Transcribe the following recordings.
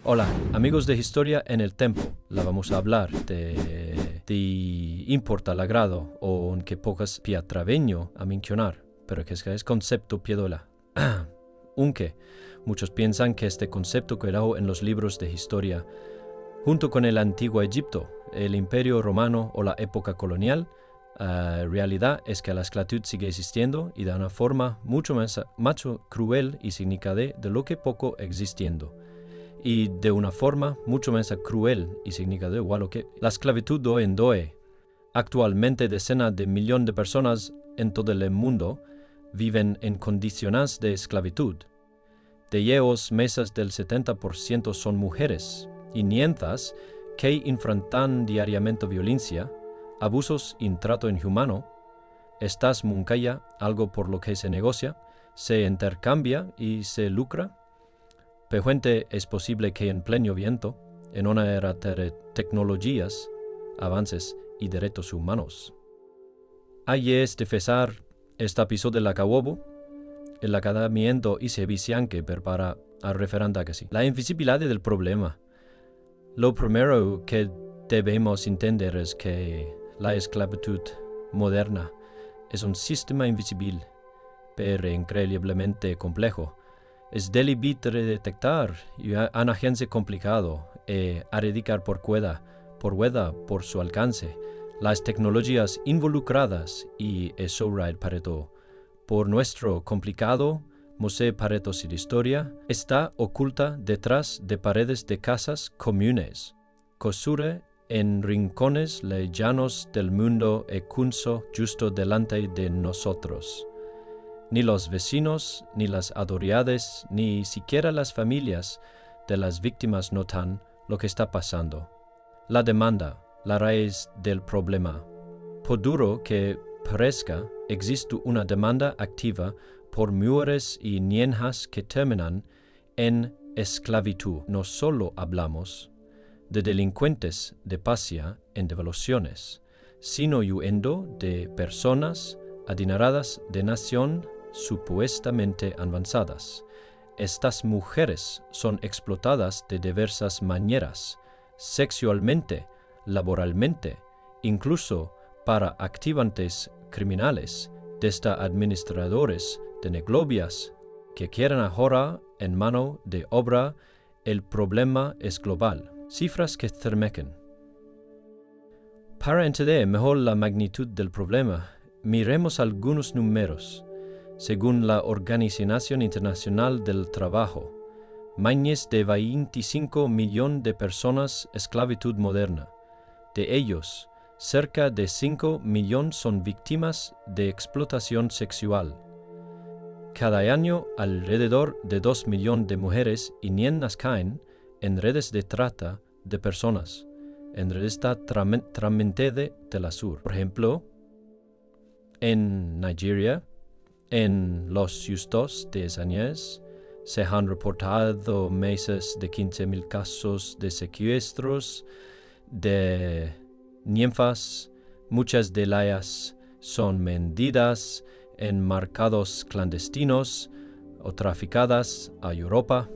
Hola, amigos de Historia en el Tiempo. La vamos a hablar de importa l'agrado o aunque pocas piatraveño a mencionar, pero que es concepto piedola. Aunque muchos piensan que este concepto quedó en los libros de historia. Junto con el antiguo Egipto, el Imperio Romano o la época colonial, realidad es que la esclavitud sigue existiendo y de una forma mucho más cruel y significativa de lo que poco existiendo. Y de una forma mucho más cruel y significativa igual que la esclavitud hoy en día. Actualmente decenas de millones de personas en todo el mundo viven en condiciones de esclavitud. De ellos, mesas del 70% son mujeres y nientas que enfrentan diariamente violencia, abusos y trato inhumano. Estas muncaya, algo por lo que se negocia, se intercambia y se lucra. Pejuente es posible que en pleno viento, en una era de tecnologías, avances y derechos humanos. Ahí es defensar este episodio de la cawobo, el acadamiento y se que prepara a referenda que sí. La invisibilidad del problema. Lo primero que debemos entender es que la esclavitud moderna es un sistema invisible, pero increíblemente complejo. Es difícil de detectar y una agencia complicado erradicar por su alcance. Las tecnologías involucradas y sobre para todo. Por nuestro complicado museo paretos y de historia, está oculta detrás de paredes de casas comunes. Cosura en rincones lejanos del mundo ecunso justo delante de nosotros. Ni los vecinos, ni las autoridades, ni siquiera las familias de las víctimas notan lo que está pasando. La demanda, la raíz del problema. Por duro que parezca, existe una demanda activa por mujeres y niñas que terminan en esclavitud. No solo hablamos de delincuentes de pasia en devoluciones, sino huyendo de personas adineradas de nación supuestamente avanzadas. Estas mujeres son explotadas de diversas maneras, sexualmente, laboralmente, incluso para activantes criminales, desde administradores de negocios que quieren ahorrar en mano de obra. El problema es global. Cifras que cermequen. Para entender mejor la magnitud del problema, miremos algunos números. Según la Organización Internacional del Trabajo, más de 25 millones de personas esclavitud moderna. De ellos, cerca de 5 millones son víctimas de explotación sexual. Cada año, alrededor de 2 millones de mujeres y niñas caen en redes de trata de personas, en redes de la sur. Por ejemplo, en Nigeria, en los justos 10 años, se han reportado meses de 15,000 casos de secuestros de ninfas. Muchas de ellas son vendidas en mercados clandestinos o traficadas a Europa.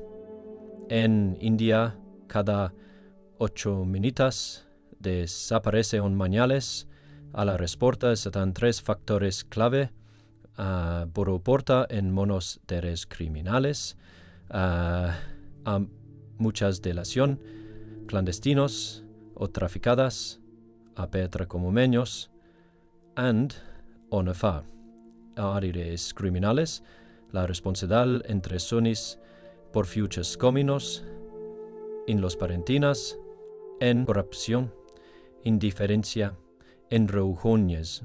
En India, cada 8 minutos desaparecen un mañales. A la respuesta están 3 factores clave. Porta en monos de redes criminales, a muchas delación, clandestinos o traficadas, a petra como meños, and onefar. A áreas criminales, la responsabilidad entre sonis por fuchos cominos, en los parentinas, en corrupción, indiferencia, en reuniones,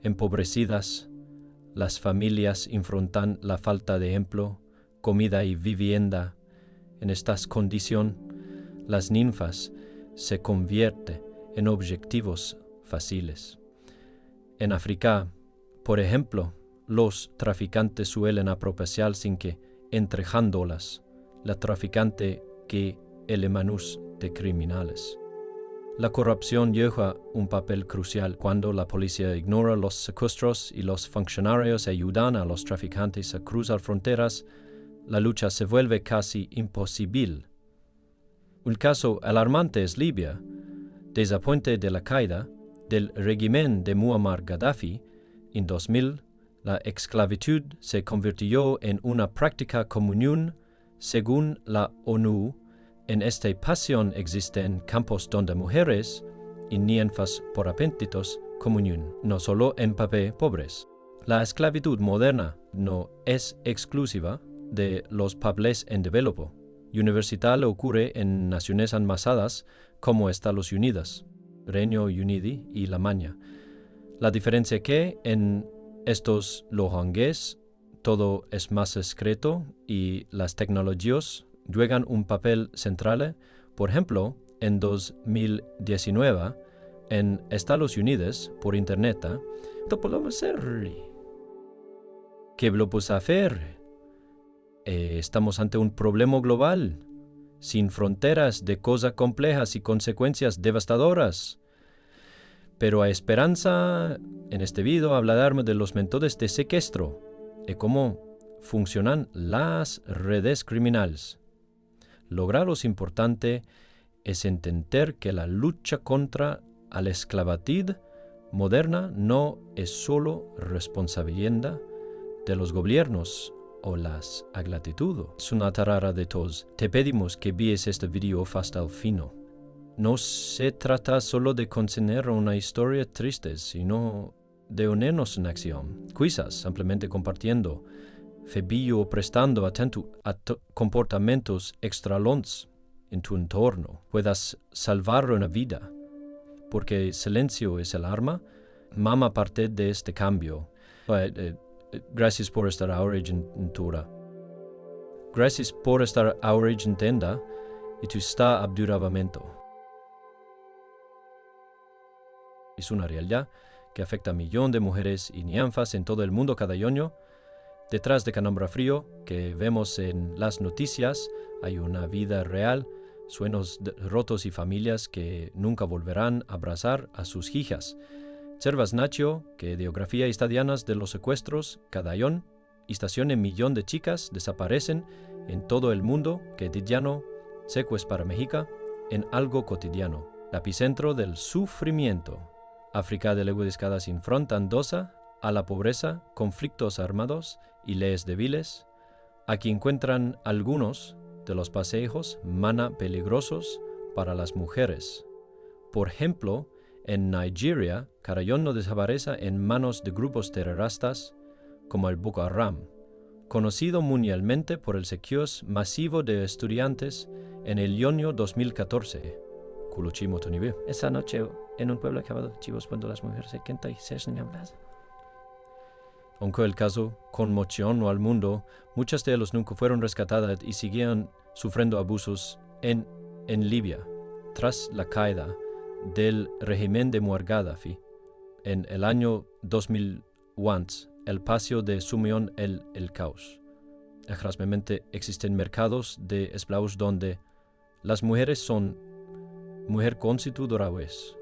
empobrecidas. Las familias enfrentan la falta de empleo, comida y vivienda. En estas condiciones, las ninfas se convierten en objetivos fáciles. En África, por ejemplo, los traficantes suelen apropiar sin que entregándolas, la traficante que el manus de criminales. La corrupción juega un papel crucial cuando la policía ignora los secuestros y los funcionarios ayudan a los traficantes a cruzar fronteras. La lucha se vuelve casi imposible. Un caso alarmante es Libia. Después de la caída del régimen de Muammar Gaddafi, en 2000, la esclavitud se convirtió en una práctica común según la ONU. En esta pasión existen campos donde mujeres y ninfas por apetitos común, no solo en papel pobres. La esclavitud moderna no es exclusiva de los países en desarrollo. Universal ocurre en naciones avanzadas como Estados Unidos, Reino Unido y Alemania. La diferencia que en estos lugares todo es más secreto y las tecnologías juegan un papel central. Por ejemplo, en 2019, en Estados Unidos, por Internet, ¿qué podemos hacer? ¿Qué podemos hacer? Estamos ante un problema global, sin fronteras, de cosas complejas y consecuencias devastadoras. Pero hay esperanza. En este video hablaremos de los métodos de secuestro y cómo funcionan las redes criminales. Lograr lo importante es entender que la lucha contra la esclavitud moderna no es solo responsabilidad de los gobiernos o las actitudes. Es una tarea de todos. Te pedimos que veas este video hasta el final. No se trata solo de contener una historia triste, sino de unirnos en acción. Quizás simplemente compartiendo, febillo o prestando atento a comportamientos extraños en tu entorno, puedas salvar una vida. Porque silencio es el arma. Mama parte de este cambio. Gracias por estar ahora en Tura. Gracias por estar ahora en Tenda y tu está abduravamento. Es una realidad que afecta a millones de mujeres y ninfas en todo el mundo cada año. Detrás de cada nombre frío que vemos en las noticias hay una vida real, sueños rotos y familias que nunca volverán a abrazar a sus hijas. Observas Nacho que ideografía estadianas de los secuestros cada año, estaciones millón de chicas desaparecen en todo el mundo que cotidiano secuestro para México en algo cotidiano. El epicentro del sufrimiento. África de Leguadiscada sin frontandosa a la pobreza, conflictos armados y leyes débiles. Aquí encuentran algunos de los paseos más peligrosos para las mujeres. Por ejemplo, en Nigeria, cada año desaparece en manos de grupos terroristas como el Boko Haram, conocido mundialmente por el secuestro masivo de estudiantes en el año 2014. Esa noche, en un pueblo acabado de Chivos, cuando las mujeres 76 niñas. Aunque el caso conmocionó al mundo, muchas de ellas nunca fueron rescatadas y seguían sufriendo abusos en Libia, tras la caída del régimen de Muammar Gaddafi. En el año 2001, el paseo de sumió el caos. Desgraciadamente existen mercados de esclavos donde las mujeres son mujer constituidoras.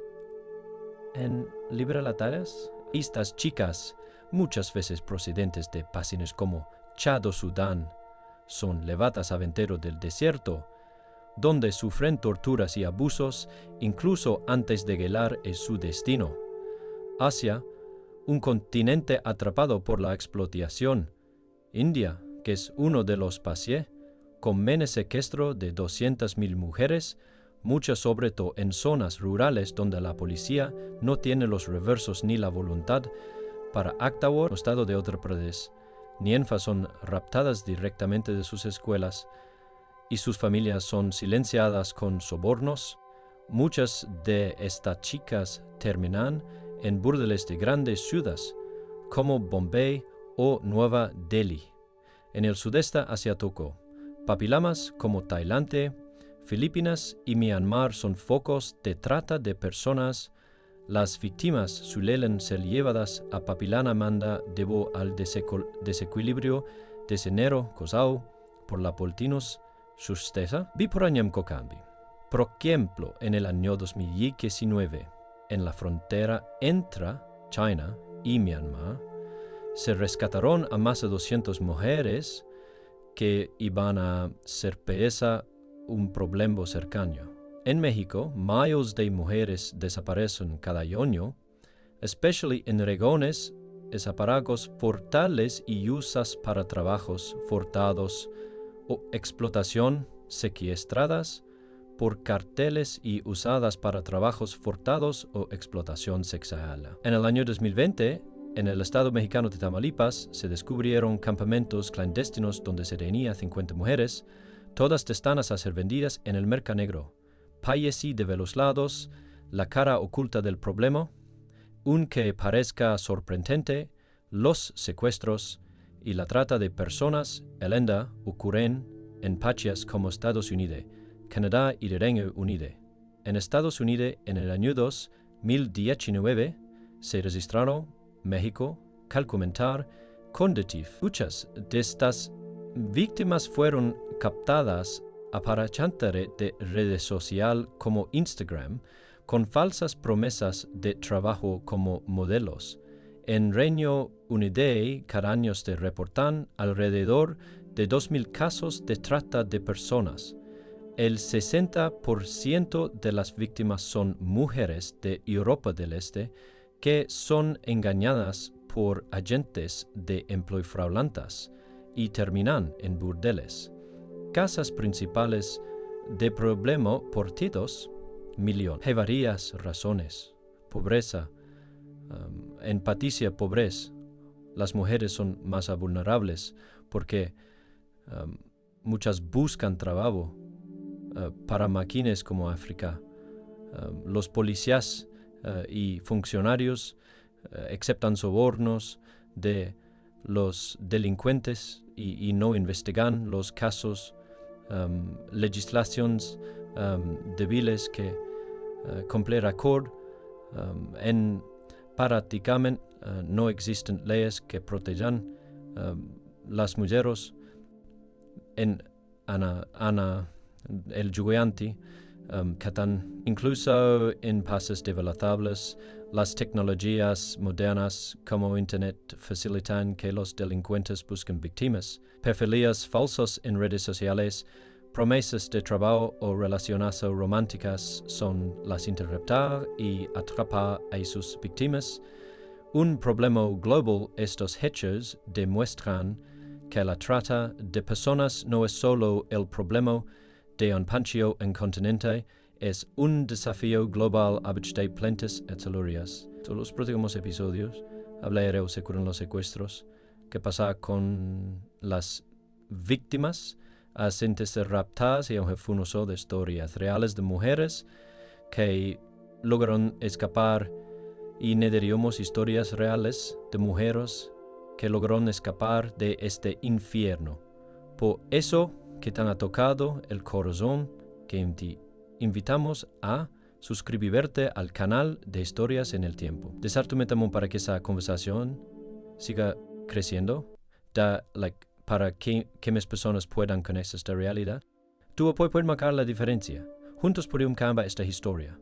En libertades, estas chicas, muchas veces procedentes de países como Chad o Sudán, son levadas aventureros del desierto, donde sufren torturas y abusos incluso antes de llegar a su destino. Asia, un continente atrapado por la explotación. India, que es uno de los países con menos secuestro de 200.000 mujeres, muchas sobre todo en zonas rurales donde la policía no tiene los recursos ni la voluntad para actuar. En el estado de Uttar Pradesh, ninfas son raptadas directamente de sus escuelas y sus familias son silenciadas con sobornos. Muchas de estas chicas terminan en burdeles de grandes ciudades como Bombay o Nueva Delhi. En el sudeste asiático, papilamas como Tailandia, Filipinas y Myanmar son focos de trata de personas. Las víctimas suelen ser llevadas a Papilanamanda debido al desequilibrio de género causado por la políticos sustesa. Biporanyam Kokambi. Por ejemplo, en el año 2019, en la frontera entre China y Myanmar, se rescataron a más de 200 mujeres que iban a ser presa un problema cercano. En México, miles de mujeres desaparecen cada año, especialmente en regiones desamparados fortales y usadas para trabajos forzados o explotación secuestradas por carteles y usadas para trabajos forzados o explotación sexual. En el año 2020, en el estado mexicano de Tamaulipas, se descubrieron campamentos clandestinos donde se reunían 50 mujeres, todas destinadas a ser vendidas en el mercado negro. Países de los lados, la cara oculta del problema, aunque parezca sorprendente, los secuestros y la trata de personas ocurren en países como Estados Unidos, Canadá y Reino Unido. En Estados Unidos, en el año 2019, se registraron México, calcumentar, conditiv. Muchas de estas víctimas fueron captadas a partir de redes sociales como Instagram, con falsas promesas de trabajo como modelos. En Reino Unido, cada año se reportan alrededor de 2.000 casos de trata de personas. El 60% de las víctimas son mujeres de Europa del Este que son engañadas por agentes de empleo fraudulentas y terminan en burdeles. Causas principales de problema por todos millones. Hay varias razones. Pobreza, empatía, pobreza. Las mujeres son más vulnerables porque muchas buscan trabajo para máquinas como África. Los policías y funcionarios aceptan sobornos de los delincuentes y no investigan los casos. Legislaciones débiles que cumplen récord. En prácticamente no existen leyes que protejan las mujeres en el gigante incluso en países developtables. Las tecnologías modernas como Internet facilitan que los delincuentes busquen víctimas. Perfiles falsos en redes sociales, promesas de trabajo o relaciones románticas son las interceptar y atrapar a sus víctimas. Un problema global, estos hechos demuestran que la trata de personas no es solo el problema de un país en continente, es un desafío global de plantas y telurias. En los próximos episodios hablaré sobre los secuestros, qué pasa con las víctimas, agentes de raptadas y un funoso de historias reales de mujeres que lograron escapar y narraremos historias reales de mujeres que lograron escapar de este infierno. Por eso que te ha tocado el corazón, que te invitamos a suscribirte al canal de Historias en el Tiempo. Desear tu metamo para que esa conversación siga creciendo, para que más personas puedan conocer esta realidad. Tu apoyo puede marcar la diferencia. Juntos podemos cambiar esta historia.